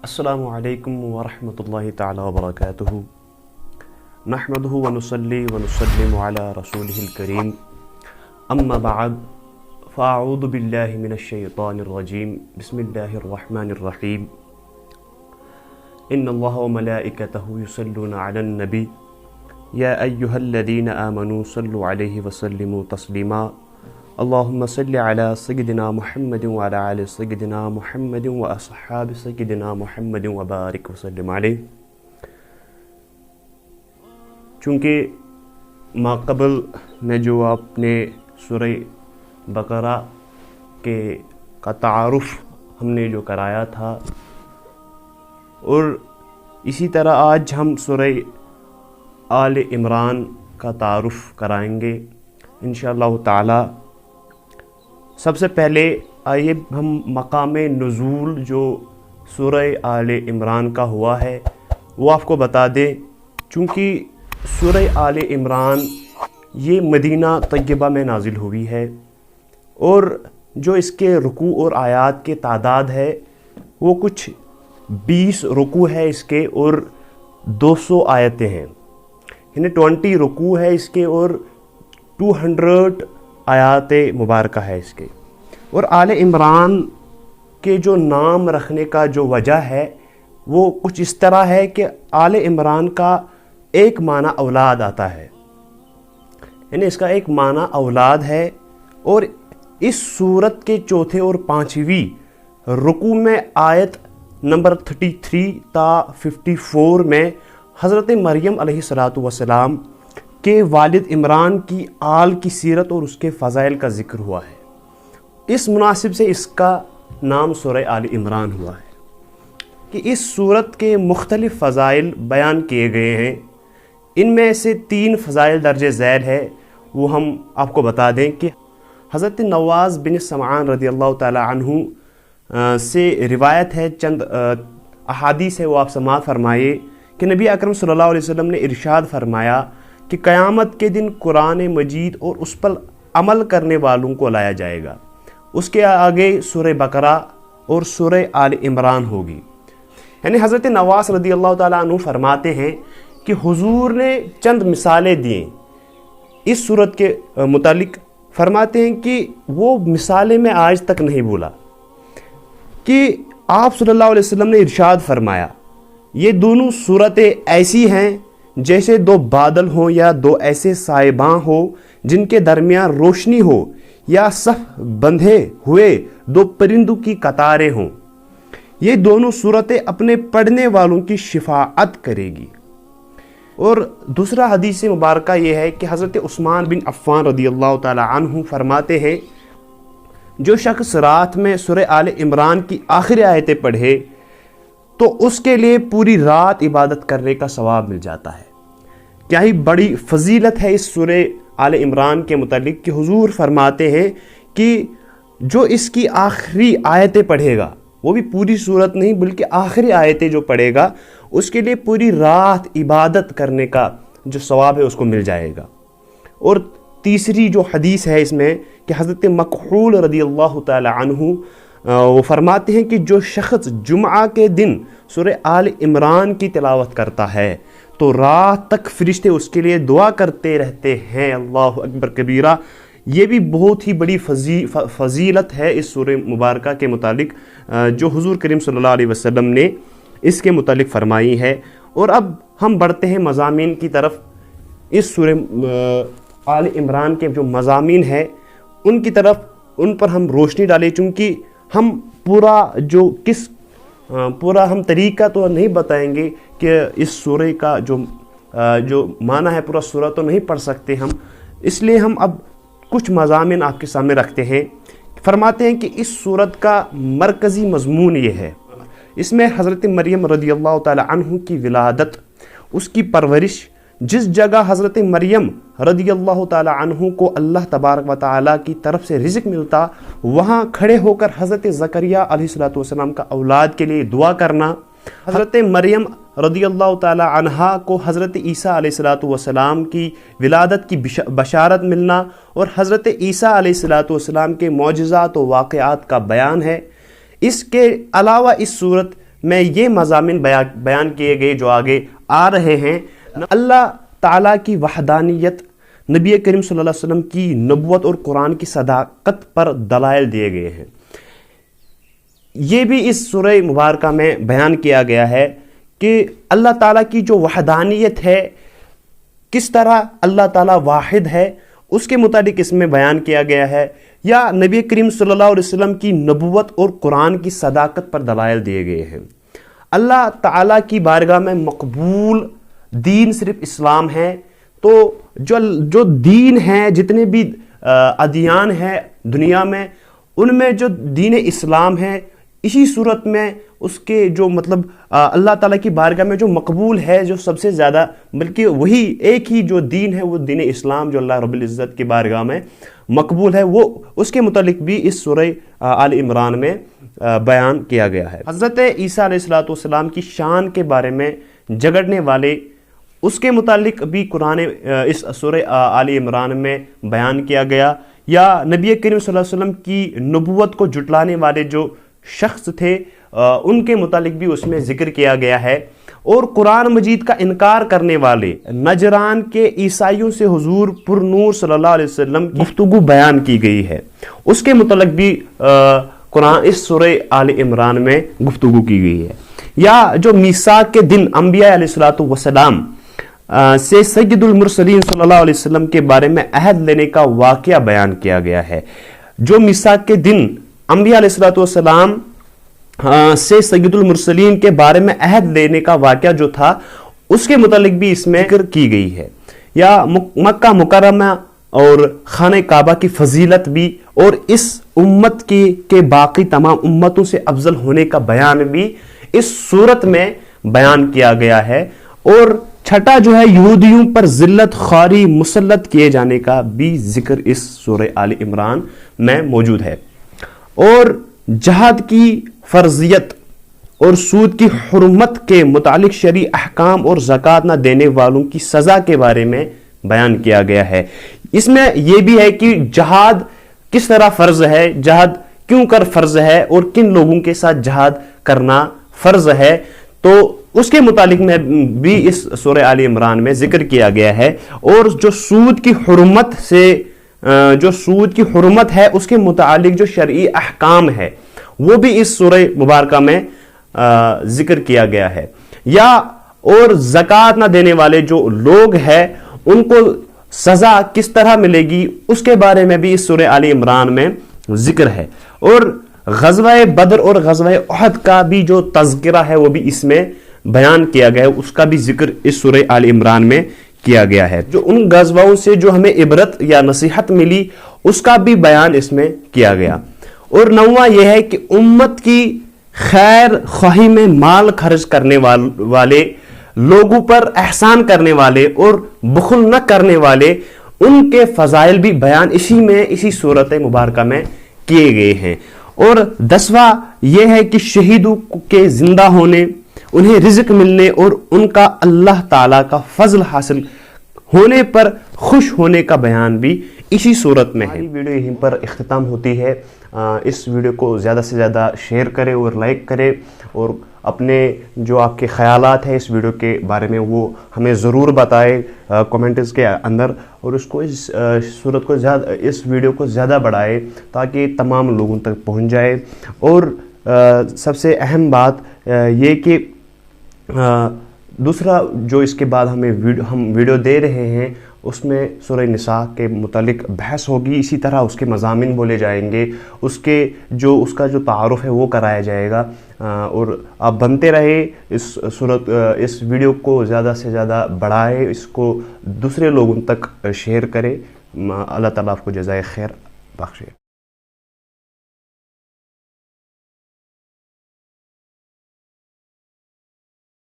السلام علیکم ورحمۃ اللہ تعالی وبرکاتہ نحمدہ ونصلی ونسلم علی رسولہ الکریم اما بعد فاعوذ باللہ من الشیطان الرجیم بسم اللہ الرحمن الرحیم ان اللہ وملائکتہ یصلون علی النبی یا ایہا الذین آمنوا صلوا علیہ وسلموا تسلیما اللہم صلی علی سیدنا محمد وعلی آل سیدنا محمد واصحاب سیدنا محمد وبارک وسلم علیہ۔ چونکہ ماقبل میں جو آپ نے سورہ بقرہ کا تعارف ہم نے جو کرایا تھا، اور اسی طرح آج ہم سورہ آل عمران کا تعارف کرائیں گے انشاءاللہ تعالی۔ سب سے پہلے آئیے ہم مقام نزول جو سورہ آل عمران کا ہوا ہے وہ آپ کو بتا دیں۔ چونکہ سورہ آل عمران یہ مدینہ طیبہ میں نازل ہوئی ہے، اور جو اس کے رکوع اور آیات کے تعداد ہے وہ کچھ 20 رکوع ہے اس کے، اور 200 آیتیں ہیں، یعنی 20 رکوع ہے اس کے اور 200 آیات مبارکہ ہے اس کے۔ اور آل عمران کے جو نام رکھنے کا جو وجہ ہے وہ کچھ اس طرح ہے کہ آل عمران کا ایک معنی اولاد آتا ہے، یعنی اس کا ایک معنی اولاد ہے، اور اس سورت کے چوتھے اور پانچویں رکوع میں آیت نمبر 33 تا 54 میں حضرت مریم علیہ السلام کے والد عمران کی آل کی سیرت اور اس کے فضائل کا ذکر ہوا ہے۔ اس مناسب سے اس کا نام سورہ آل عمران ہوا ہے کہ اس سورت کے مختلف فضائل بیان کیے گئے ہیں۔ ان میں سے 3 فضائل درج ذیل ہے، وہ ہم آپ کو بتا دیں کہ حضرت نواز بن سمعان رضی اللہ تعالی عنہ سے روایت ہے، چند احادیث ہے، وہ آپ سماعت فرمائے کہ نبی اکرم صلی اللہ علیہ وسلم نے ارشاد فرمایا کہ قیامت کے دن قرآن مجید اور اس پر عمل کرنے والوں کو لایا جائے گا، اس کے آگے سورہ بقرہ اور سورہ آل عمران ہوگی۔ یعنی حضرت نواز رضی اللہ تعالیٰ عنہ فرماتے ہیں کہ حضور نے چند مثالیں دیں اس سورت کے متعلق، فرماتے ہیں کہ وہ مثالیں میں آج تک نہیں بھولا کہ آپ صلی اللہ علیہ وسلم نے ارشاد فرمایا یہ دونوں صورتیں ایسی ہیں جیسے 2 بادل ہوں یا 2 ایسے سائباں ہوں جن کے درمیان روشنی ہو، یا صف بندھے ہوئے 2 پرندوں کی قطاریں ہوں۔ یہ دونوں صورتیں اپنے پڑھنے والوں کی شفاعت کرے گی۔ اور دوسرا حدیث مبارکہ یہ ہے کہ حضرت عثمان بن عفان رضی اللہ تعالی عنہ فرماتے ہیں جو شخص رات میں سورہ آل عمران کی آخری آیتیں پڑھے تو اس کے لیے پوری رات عبادت کرنے کا ثواب مل جاتا ہے۔ کیا ہی بڑی فضیلت ہے اس سورہ آل عمران کے متعلق کہ حضور فرماتے ہیں کہ جو اس کی آخری آیتیں پڑھے گا، وہ بھی پوری سورت نہیں بلکہ آخری آیتیں جو پڑھے گا، اس کے لیے پوری رات عبادت کرنے کا جو ثواب ہے اس کو مل جائے گا۔ اور تیسری جو حدیث ہے اس میں کہ حضرت مکحول رضی اللہ تعالی عنہ وہ فرماتے ہیں کہ جو شخص جمعہ کے دن سورہ آل عمران کی تلاوت کرتا ہے تو رات تک فرشتے اس کے لیے دعا کرتے رہتے ہیں۔ اللہ اکبر کبیرہ۔ یہ بھی بہت ہی بڑی فضیلت ہے اس سورہ مبارکہ کے متعلق جو حضور کریم صلی اللہ علیہ وسلم نے اس کے متعلق فرمائی ہے۔ اور اب ہم بڑھتے ہیں مضامین کی طرف۔ اس سورہ آل عمران کے جو مضامین ہیں ان پر ہم روشنی ڈالیں، چونکہ ہم پورا ہم طریقہ تو نہیں بتائیں گے کہ اس سورہ کا جو معنی ہے پورا سورہ تو نہیں پڑھ سکتے ہم، اس لیے ہم اب کچھ مضامین آپ کے سامنے رکھتے ہیں۔ فرماتے ہیں کہ اس سورت کا مرکزی مضمون یہ ہے، اس میں حضرت مریم رضی اللہ تعالی عنہ کی ولادت، اس کی پرورش، جس جگہ حضرت مریم رضی اللہ تعالی عنہ کو اللہ تبارک و تعالی کی طرف سے رزق ملتا، وہاں کھڑے ہو کر حضرت زکریہ علیہ السلام کا اولاد کے لیے دعا کرنا، حضرت مریم رضی اللہ تعالی عنہا کو حضرت عیسیٰ علیہ السلام کی ولادت کی بشارت ملنا، اور حضرت عیسیٰ علیہ السلام کے معجزات و واقعات کا بیان ہے۔ اس کے علاوہ اس صورت میں یہ مضامین بیان کیے گئے جو آگے آ رہے ہیں۔ اللہ تعالیٰ کی وحدانیت، نبی کریم صلی اللہ علیہ وسلم کی نبوت اور قرآن کی صداقت پر دلائل دیے گئے ہیں۔ یہ بھی اس سورہ مبارکہ میں بیان کیا گیا ہے کہ اللہ تعالیٰ کی جو وحدانیت ہے، کس طرح اللہ تعالیٰ واحد ہے، اس کے متعلق اس میں بیان کیا گیا ہے، یا نبی کریم صلی اللہ علیہ وسلم کی نبوت اور قرآن کی صداقت پر دلائل دیے گئے ہیں۔ اللہ تعالیٰ کی بارگاہ میں مقبول دین صرف اسلام ہے، تو جو دین ہے، جتنے بھی ادیان ہیں دنیا میں، ان میں جو دین اسلام ہے، اسی صورت میں اس کے جو مطلب اللہ تعالیٰ کی بارگاہ میں جو مقبول ہے، جو سب سے زیادہ، بلکہ وہی ایک ہی جو دین ہے وہ دین اسلام جو اللہ رب العزت کی بارگاہ میں مقبول ہے، وہ اس کے متعلق بھی اس سورہ آل عمران میں بیان کیا گیا ہے۔ حضرت عیسیٰ علیہ السلام کی شان کے بارے میں جھگڑنے والے، اس کے متعلق بھی قرآن اس سورہ آل عمران میں بیان کیا گیا، یا نبی کریم صلی اللہ علیہ وسلم کی نبوت کو جھٹلانے والے جو شخص تھے، ان کے متعلق بھی اس میں ذکر کیا گیا ہے، اور قرآن مجید کا انکار کرنے والے نجران کے عیسائیوں سے حضور پر نور صلی اللہ علیہ وسلم کی گفتگو بیان کی گئی ہے، اس کے متعلق بھی قرآن اس سورہ آل عمران میں گفتگو کی گئی ہے۔ یا جو میثاق کے دن انبیاء علیہ السلام سے سید المرسلین صلی اللہ علیہ وسلم کے بارے میں عہد لینے کا واقعہ بیان کیا گیا ہے۔ جو میثاق کے دن انبیاء علیہ السلام سے سید المرسلین کے بارے میں عہد لینے کا واقعہ جو تھا، اس کے متعلق بھی اس میں ذکر کی گئی ہے۔ یا مکہ مکرمہ اور خانہ کعبہ کی فضیلت بھی، اور اس امت کے باقی تمام امتوں سے افضل ہونے کا بیان بھی اس صورت میں بیان کیا گیا ہے۔ اور چھٹا جو ہے یہودیوں پر ذلت خواری مسلط کیے جانے کا بھی ذکر اس سورہ آل عمران میں موجود ہے۔ اور جہاد کی فرضیت اور سود کی حرمت کے متعلق شرعی احکام اور زکوٰۃ نہ دینے والوں کی سزا کے بارے میں بیان کیا گیا ہے۔ اس میں یہ بھی ہے کہ جہاد کس طرح فرض ہے، جہاد کیوں کر فرض ہے، اور کن لوگوں کے ساتھ جہاد کرنا فرض ہے، تو اس کے متعلق میں بھی اس سورہ آل عمران میں ذکر کیا گیا ہے۔ اور جو سود کی حرمت ہے، اس کے متعلق جو شرعی احکام ہے، وہ بھی اس سورہ مبارکہ میں ذکر کیا گیا ہے۔ یا اور زکوٰۃ نہ دینے والے جو لوگ ہیں، ان کو سزا کس طرح ملے گی، اس کے بارے میں بھی اس سورہ آل عمران میں ذکر ہے۔ اور غزوہ بدر اور غزوہ احد کا بھی جو تذکرہ ہے، وہ بھی اس میں بیان کیا گیا ہے، اس کا بھی ذکر اس سورہ آل عمران میں کیا گیا ہے۔ جو ان غزواؤں سے جو ہمیں عبرت یا نصیحت ملی، اس کا بھی بیان اس میں کیا گیا۔ اور نواں یہ ہے کہ امت کی خیر خواہی میں مال خرچ کرنے والے لوگوں پر احسان کرنے والے اور بخل نہ کرنے والے، ان کے فضائل بھی بیان اسی صورت مبارکہ میں کیے گئے ہیں۔ اور 10واں یہ ہے کہ شہیدوں کے زندہ ہونے، انہیں رزق ملنے اور ان کا اللہ تعالیٰ کا فضل حاصل ہونے پر خوش ہونے کا بیان بھی اسی صورت میں ہے۔ ویڈیو یہیں پر اختتام ہوتی ہے۔ اس ویڈیو کو زیادہ سے زیادہ شیئر کرے اور لائک کرے، اور اپنے جو آپ کے خیالات ہیں اس ویڈیو کے بارے میں وہ ہمیں ضرور بتائے کمنٹس کے اندر، اور اس ویڈیو کو زیادہ بڑھائے تاکہ تمام لوگوں تک پہنچ جائے۔ اور سب سے اہم بات یہ کہ دوسرا جو اس کے بعد ہم ویڈیو دے رہے ہیں، اس میں سورہ نساء کے متعلق بحث ہوگی، اسی طرح اس کے مضامین بولے جائیں گے، اس کا جو تعارف ہے وہ کرایا جائے گا۔ اور آپ بنتے رہے، اس ویڈیو کو زیادہ سے زیادہ بڑھائے، اس کو دوسرے لوگوں تک شیئر کرے۔ اللہ تعالیٰ آپ کو جزائے خیر بخشے۔